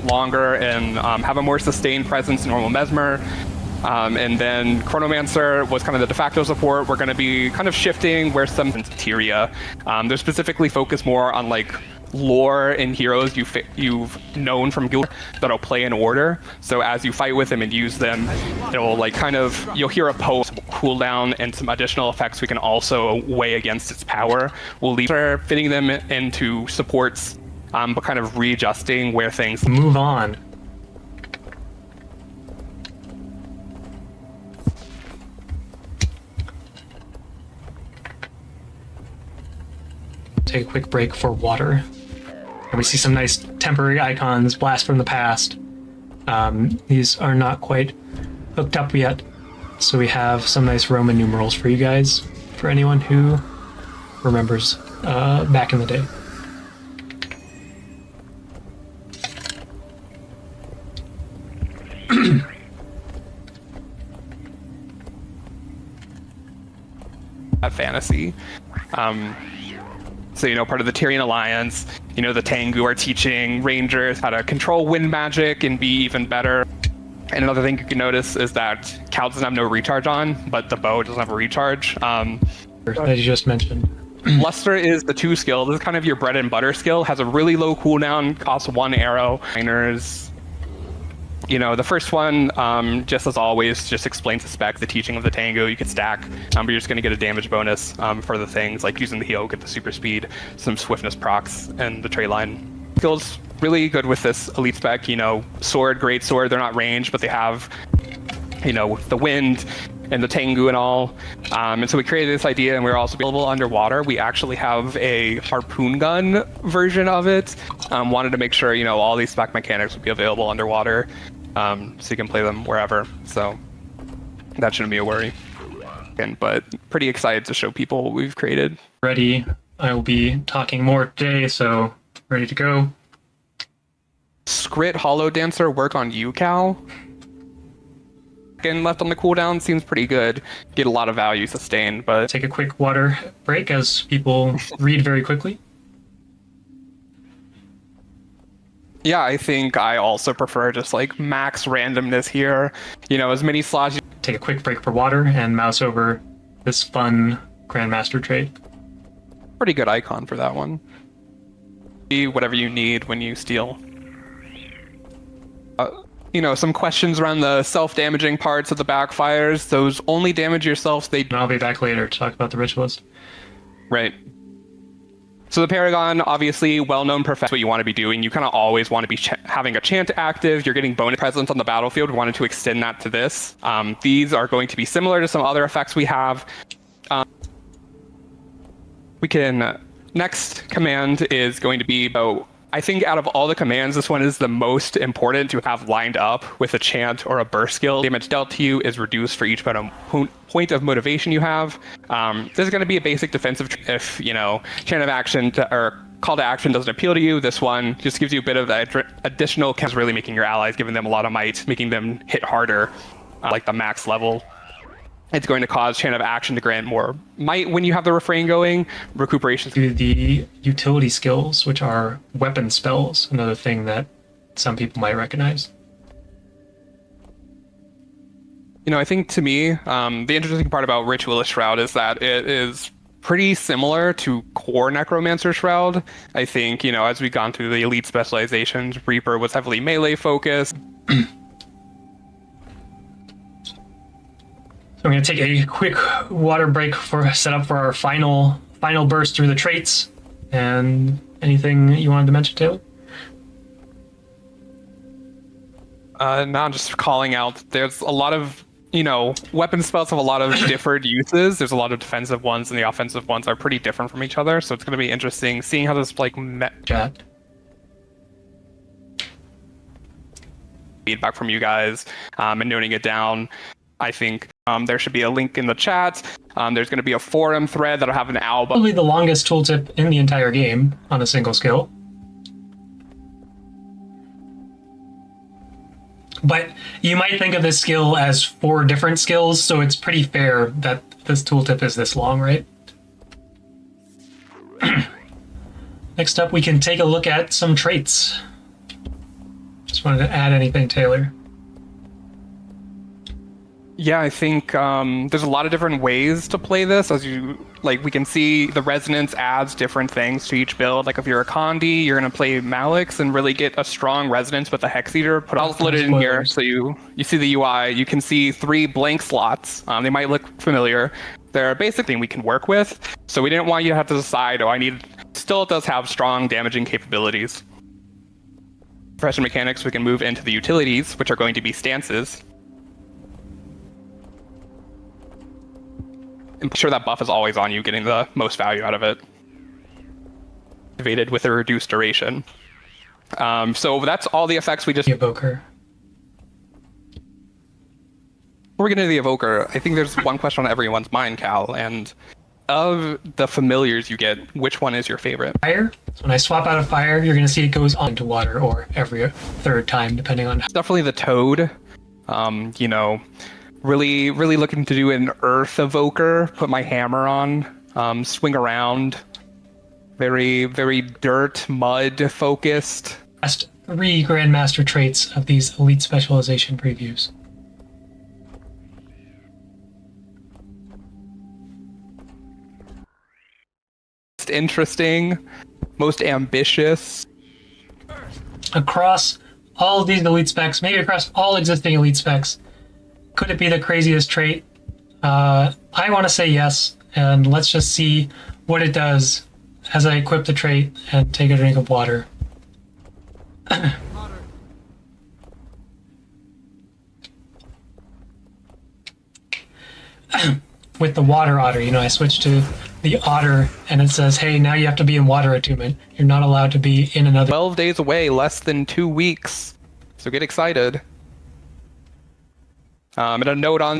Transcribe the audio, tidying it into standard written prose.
longer and have a more sustained presence in normal Mesmer. And then Chronomancer was kind of the de facto support. We're going to be kind of shifting where some Tyria. They're specifically focused more on like lore and heroes you've known from Guild that'll play in order. So as you fight with them and use them, it'll like kind of, you'll hear a post cooldown and some additional effects we can also weigh against its power. We'll leave fitting them into supports, but kind of readjusting where things move on. Take a quick break for water. And we see some nice temporary icons, blast from the past. These are not quite hooked up yet, so we have some nice Roman numerals for you guys, for anyone who remembers back in the day. Fantasy. So, part of the Tyrian Alliance, the Tengu are teaching Rangers how to control wind magic and be even better. And another thing you can notice is that Cal doesn't have no recharge on, but the bow doesn't have a recharge. As you just mentioned. Luster is the 2 skill. This is kind of your bread and butter skill. Has a really low cooldown, costs 1 arrow. Miners. The first one, just as always, just explains the spec, the teaching of the Tengu. You can stack, but you're just going to get a damage bonus for the things, like using the heal, get the super speed, some swiftness procs, and the trade line. Skills really good with this elite spec. Sword, great sword. They're not ranged, but they have, the wind and the Tengu and all. And so we created this idea, and we're also available underwater. We actually have a harpoon gun version of it. Wanted to make sure, all these spec mechanics would be available underwater. So you can play them wherever. So that shouldn't be a worry. But pretty excited to show people what we've created. Ready. I will be talking more today, so ready to go. Scrit Hollow Dancer work on you, Cal. And left on the cooldown seems pretty good. Get a lot of value sustained, but take a quick water break as people read very quickly. Yeah, I think I also prefer just like max randomness here. As many slots. Take a quick break for water and mouse over this fun Grandmaster trait. Pretty good icon for that one. Be whatever you need when you steal. Some questions around the self-damaging parts of the backfires. Those only damage yourself. I'll be back later to talk about the ritualist. Right. So the Paragon, obviously, well-known profession. What you want to be doing. You kind of always want to be having a chant active. You're getting bonus presence on the battlefield. We wanted to extend that to this. These are going to be similar to some other effects we have. We can... Next command is going to be about... I think out of all the commands, this one is the most important to have lined up with a chant or a burst skill. Damage dealt to you is reduced for each point of motivation you have. This is going to be a basic defensive if, chant of action or call to action doesn't appeal to you. This one just gives you a bit of additional, really making your allies, giving them a lot of might, making them hit harder, like the max level. It's going to cause chant of action to grant more might when you have the refrain going. Recuperation. To the utility skills, which are weapon spells, another thing that some people might recognize. I think to me, the interesting part about Ritualist Shroud is that it is pretty similar to core Necromancer Shroud. I think, as we've gone through the elite specializations, Reaper was heavily melee focused. I'm going to take a quick water break for set up for our final burst through the traits. And anything you wanted to mention, Taylor? Now just calling out, there's a lot of, weapon spells have a lot of different uses. There's a lot of defensive ones, and the offensive ones are pretty different from each other. So it's going to be interesting seeing how this chat. Feedback from you guys and noting it down. I think there should be a link in the chat. There's going to be a forum thread that'll have an album. Probably the longest tooltip in the entire game on a single skill. But you might think of this skill as 4 different skills, so it's pretty fair that this tooltip is this long, right? Next up, we can take a look at some traits. wanted to add anything, Taylor. Yeah, I think there's a lot of different ways to play this. As you like, we can see the resonance adds different things to each build. Like if you're a Condi, you're gonna play Malix and really get a strong resonance with the Hex Eater. I'll split it in here so you see the UI. You can see 3 blank slots. They might look familiar. They're basically we can work with. So we didn't want you to have to decide. Oh, I need. Still, it does have strong damaging capabilities. Profession mechanics, we can move into the utilities, which are going to be stances. And make sure that buff is always on you, getting the most value out of it. Activated with a reduced duration. So that's all the effects we just... The Evoker. Before we get into the Evoker, I think there's one question on everyone's mind, Cal, and of the familiars you get, which one is your favorite? Fire. So when I swap out of fire, you're going to see it goes on to water, or every third time, depending on... Definitely the Toad. You know, really looking to do an Earth Evoker, put my hammer on, swing around. Very dirt, mud focused. Last 3 Grandmaster traits of these Elite Specialization previews. Interesting, most ambitious. Across all of these elite specs, maybe across all existing elite specs, could it be the craziest trait? I want to say yes, and let's just see what it does as I equip the trait and take a drink of water. With the water otter, you know, I switched to the otter and it says, hey, now you have to be in water attunement. You're not allowed to be in another... 12 days away, less than 2 weeks. So get excited. And a note on